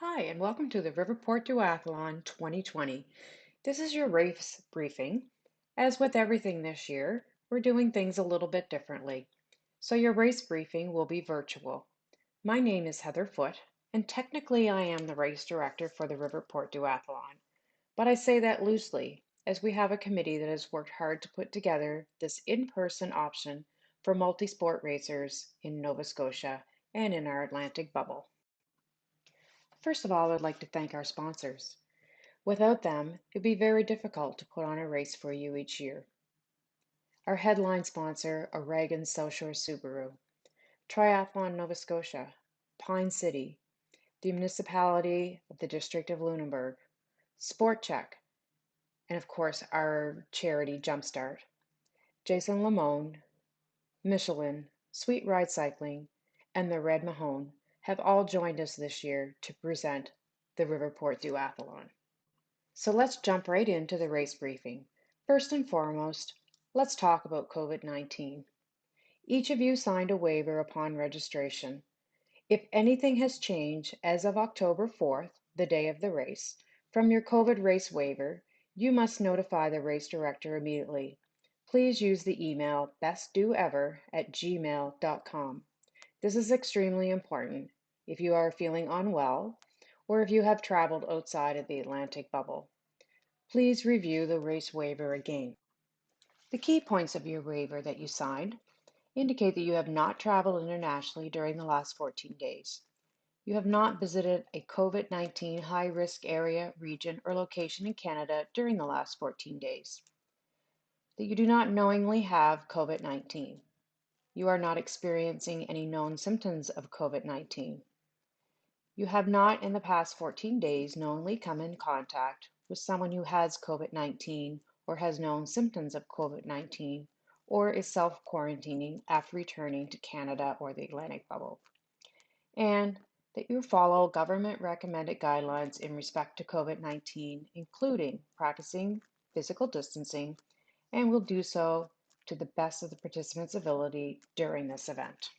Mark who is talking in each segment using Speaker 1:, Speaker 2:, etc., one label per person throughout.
Speaker 1: Hi, and welcome to the Riverport Duathlon 2020. This is your race briefing. As with everything this year, we're doing things a little bit differently. So your race briefing will be virtual. My name is Heather Foote, and technically I am the race director for the Riverport Duathlon. But I say that loosely, as we have a committee that has worked hard to put together this in-person option for multi-sport racers in Nova Scotia and in our Atlantic bubble. First of all, I'd like to thank our sponsors. Without them, it'd be very difficult to put on a race for you each year. Our headline sponsor, Oregon South Shore Subaru, Triathlon Nova Scotia, Pine City, the municipality of the District of Lunenburg, Sport Check, and of course our charity Jumpstart. Jason Lamone, Michelin, Sweet Ride Cycling, and the Red Mahone have all joined us this year to present the Riverport Duathlon. So let's jump right into the race briefing. First and foremost, let's talk about COVID-19. Each of you signed a waiver upon registration. If anything has changed as of October 4th, the day of the race, from your COVID race waiver, you must notify the race director immediately. Please use the email bestdoever@gmail.com. This is extremely important if you are feeling unwell or if you have traveled outside of the Atlantic bubble. Please review the race waiver again. The key points of your waiver that you signed indicate that you have not traveled internationally during the last 14 days. You have not visited a COVID-19 high-risk area, region, or location in Canada during the last 14 days. That you do not knowingly have COVID-19. You are not experiencing any known symptoms of COVID-19. You have not in the past 14 days knowingly come in contact with someone who has COVID-19 or has known symptoms of COVID-19 or is self-quarantining after returning to Canada or the Atlantic bubble. And that you follow government recommended guidelines in respect to COVID-19, including practicing physical distancing, and will do so to the best of the participants' ability during this event.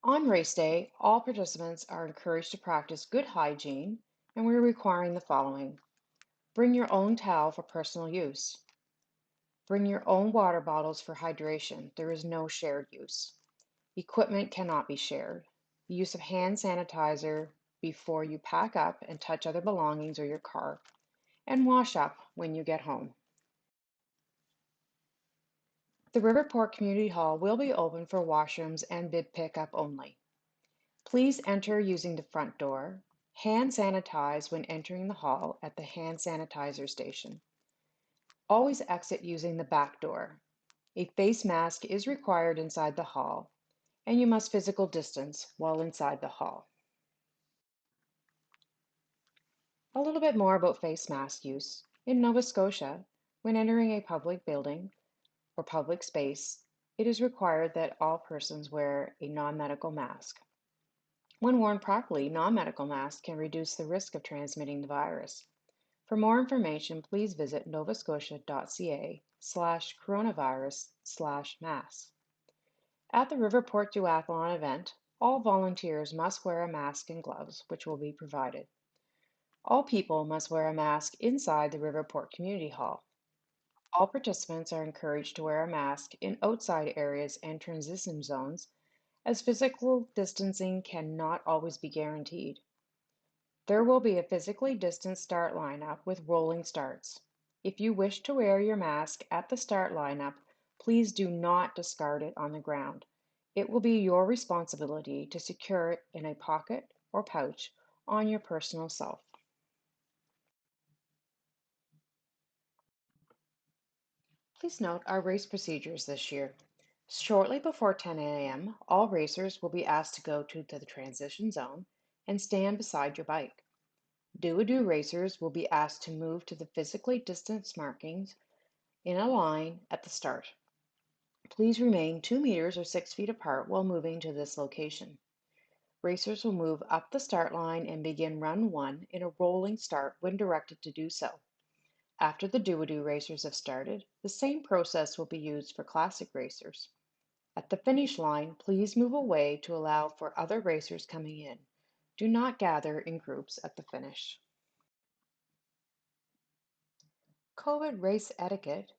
Speaker 1: On race day, all participants are encouraged to practice good hygiene, and we're requiring the following. Bring your own towel for personal use. Bring your own water bottles for hydration. There is no shared use. Equipment cannot be shared. The use of hand sanitizer before you pack up and touch other belongings or your car. And wash up when you get home. The Riverport Community Hall will be open for washrooms and bib pickup only. Please enter using the front door. Hand sanitize when entering the hall at the hand sanitizer station. Always exit using the back door. A face mask is required inside the hall, and you must physical distance while inside the hall. A little bit more about face mask use. In Nova Scotia, when entering a public building or public space, it is required that all persons wear a non-medical mask. When worn properly, non-medical masks can reduce the risk of transmitting the virus. For more information, please visit novascotia.ca/coronavirus/masks. At the Riverport Duathlon event, all volunteers must wear a mask and gloves, which will be provided. All people must wear a mask inside the Riverport Community Hall. All participants are encouraged to wear a mask in outside areas and transition zones, as physical distancing cannot always be guaranteed. There will be a physically distanced start lineup with rolling starts. If you wish to wear your mask at the start lineup, please do not discard it on the ground. It will be your responsibility to secure it in a pocket or pouch on your personal self. Please note our race procedures this year. Shortly before 10 a.m., all racers will be asked to go to the transition zone and stand beside your bike. Do-a-do racers will be asked to move to the physically distanced markings in a line at the start. Please remain 2 meters or 6 feet apart while moving to this location. Racers will move up the start line and begin run 1 in a rolling start when directed to do so. After the do-a-do racers have started, the same process will be used for classic racers. At the finish line, please move away to allow for other racers coming in. Do not gather in groups at the finish. COVID race etiquette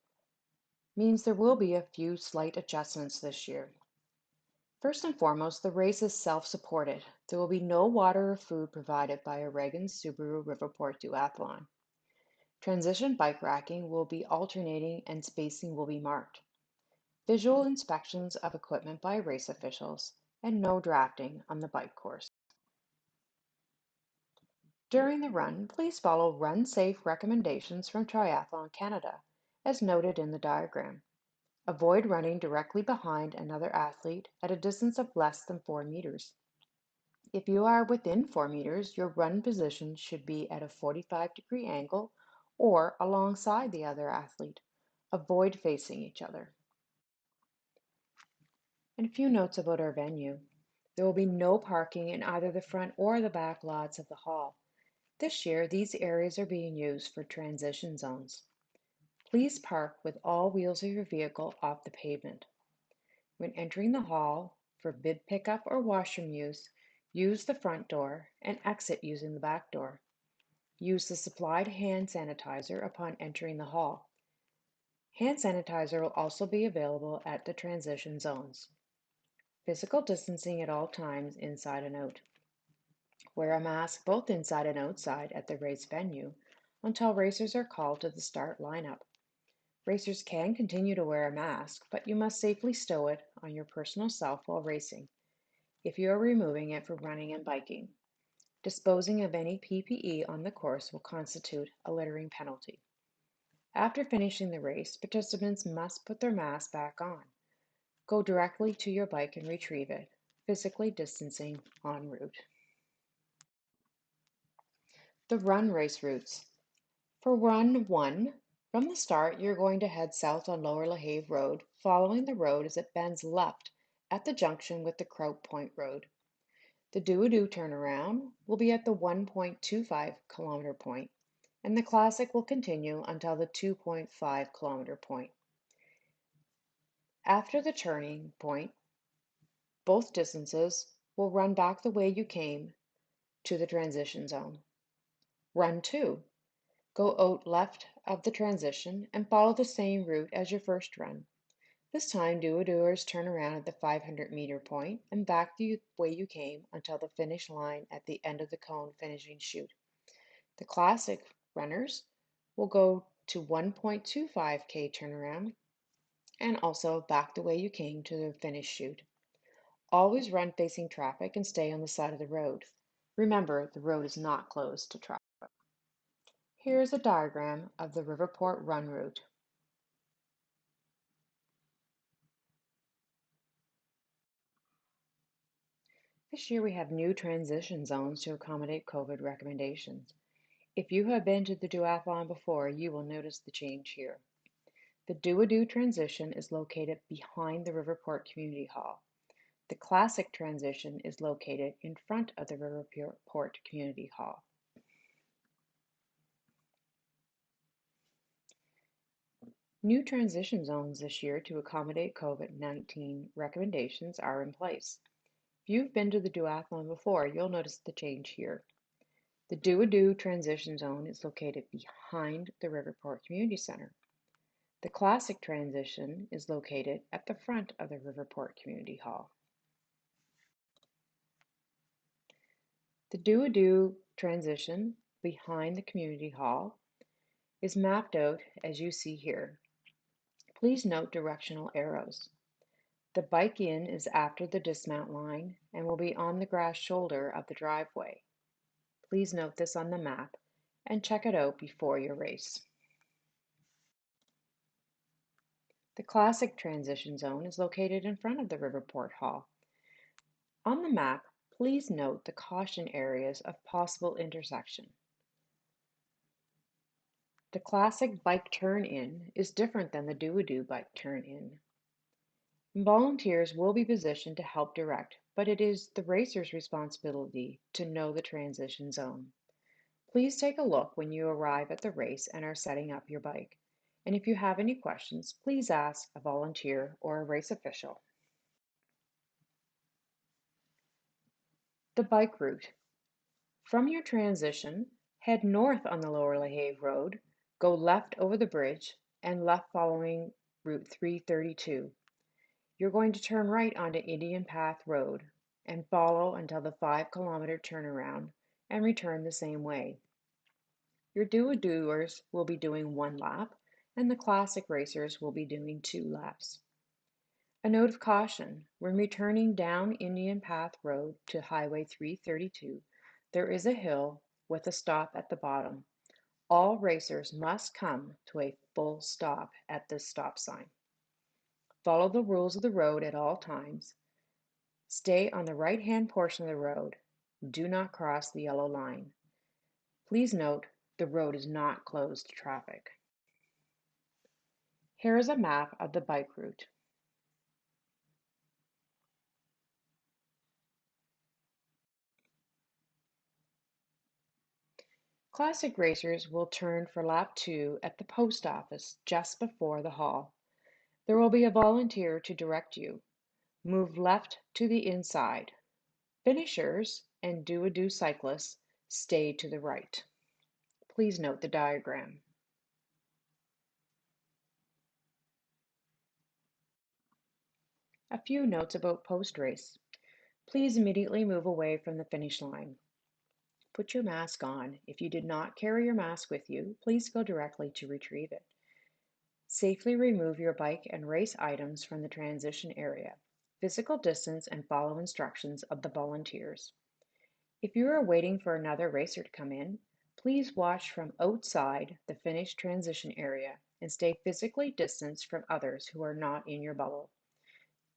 Speaker 1: means there will be a few slight adjustments this year. First and foremost, the race is self-supported. There will be no water or food provided by Oregon's Subaru Riverport Duathlon. Transition bike racking will be alternating and spacing will be marked. Visual inspections of equipment by race officials, and no drafting on the bike course. During the run, please follow Run Safe recommendations from Triathlon Canada, as noted in the diagram. Avoid running directly behind another athlete at a distance of less than 4 meters. If you are within 4 meters, your run position should be at a 45-degree angle or alongside the other athlete. Avoid facing each other. And a few notes about our venue. There will be no parking in either the front or the back lots of the hall. This year, these areas are being used for transition zones. Please park with all wheels of your vehicle off the pavement. When entering the hall for bib pickup or washroom use the front door and exit using the back door. Use the supplied hand sanitizer upon entering the hall. Hand sanitizer will also be available at the transition zones. Physical distancing at all times inside and out. Wear a mask both inside and outside at the race venue until racers are called to the start lineup. Racers can continue to wear a mask, but you must safely stow it on your personal self while racing if you are removing it for running and biking. Disposing of any PPE on the course will constitute a littering penalty. After finishing the race, participants must put their mask back on. Go directly to your bike and retrieve it, physically distancing en route. The run race routes. For run 1, from the start, you're going to head south on Lower LaHave Road, following the road as it bends left at the junction with the Kraut Point Road. The do-a-do turnaround will be at the 1.25 kilometer point, and the classic will continue until the 2.5 kilometer point. After the turning point, both distances will run back the way you came to the transition zone. Run 2. Go out left of the transition and follow the same route as your first run. This time, do-a-doers turn around at the 500-meter point and back the way you came until the finish line at the end of the cone finishing chute. The classic runners will go to 1.25K turnaround and also back the way you came to the finish chute. Always run facing traffic and stay on the side of the road. Remember, the road is not closed to traffic. Here is a diagram of the Riverport run route. This year we have new transition zones to accommodate COVID recommendations. If you have been to the duathlon before, you will notice the change here. The do-a-do transition is located behind the Riverport Community Hall. The classic transition is located in front of the Riverport Community Hall. New transition zones this year to accommodate COVID-19 recommendations are in place. If you've been to the duathlon before, you'll notice the change here. The do-a-do transition zone is located behind the Riverport Community Center. The classic transition is located at the front of the Riverport Community Hall. The do-a-do transition behind the community hall is mapped out as you see here. Please note directional arrows. The bike in is after the dismount line and will be on the grass shoulder of the driveway. Please note this on the map and check it out before your race. The classic transition zone is located in front of the Riverport Hall. On the map, please note the caution areas of possible intersection. The classic bike turn-in is different than the do-a-do bike turn-in. Volunteers will be positioned to help direct, but it is the racer's responsibility to know the transition zone. Please take a look when you arrive at the race and are setting up your bike. And if you have any questions, please ask a volunteer or a race official. The bike route. From your transition, head north on the Lower LaHave Road, go left over the bridge, and left following Route 332. You're going to turn right onto Indian Path Road and follow until the 5-kilometer turnaround and return the same way. Your do-doers will be doing 1 lap, and the classic racers will be doing 2 laps. A note of caution, when returning down Indian Path Road to Highway 332, there is a hill with a stop at the bottom. All racers must come to a full stop at this stop sign. Follow the rules of the road at all times. Stay on the right-hand portion of the road. Do not cross the yellow line. Please note, the road is not closed to traffic. Here is a map of the bike route. Classic racers will turn for lap 2 at the post office just before the hall. There will be a volunteer to direct you. Move left to the inside. Finishers and do-a-do cyclists stay to the right. Please note the diagram. A few notes about post-race. Please immediately move away from the finish line. Put your mask on. If you did not carry your mask with you, please go directly to retrieve it. Safely remove your bike and race items from the transition area. Physical distance and follow instructions of the volunteers. If you are waiting for another racer to come in, please watch from outside the finished transition area and stay physically distanced from others who are not in your bubble.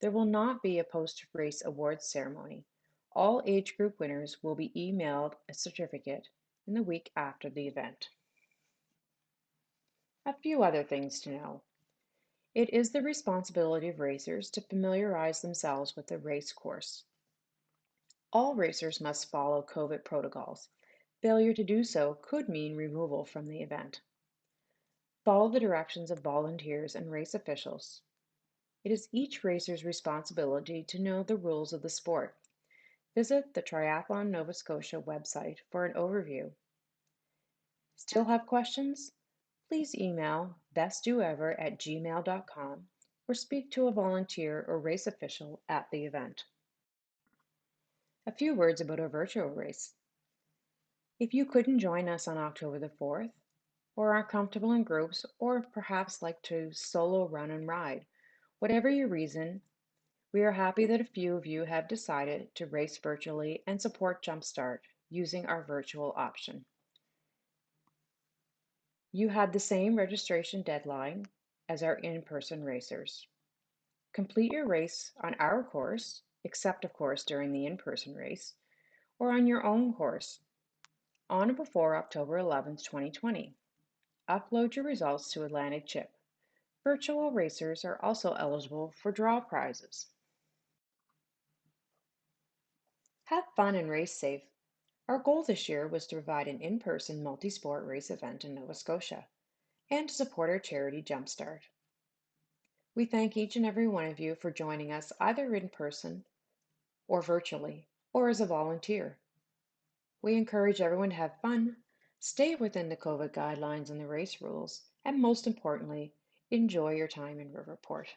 Speaker 1: There will not be a post-race awards ceremony. All age group winners will be emailed a certificate in the week after the event. A few other things to know. It is the responsibility of racers to familiarize themselves with the race course. All racers must follow COVID protocols. Failure to do so could mean removal from the event. Follow the directions of volunteers and race officials. It is each racer's responsibility to know the rules of the sport. Visit the Triathlon Nova Scotia website for an overview. Still have questions? Please email bestdoever@gmail.com or speak to a volunteer or race official at the event. A few words about our virtual race. If you couldn't join us on October the 4th, or are comfortable in groups, or perhaps like to solo run and ride, whatever your reason, we are happy that a few of you have decided to race virtually and support Jumpstart using our virtual option. You had the same registration deadline as our in-person racers. Complete your race on our course, except of course during the in-person race, or on your own course on or before October 11th, 2020. Upload your results to Atlantic Chip. Virtual racers are also eligible for draw prizes. Have fun and race safe. Our goal this year was to provide an in-person multi-sport race event in Nova Scotia and to support our charity Jumpstart. We thank each and every one of you for joining us either in person or virtually or as a volunteer. We encourage everyone to have fun, stay within the COVID guidelines and the race rules, and most importantly, enjoy your time in Riverport.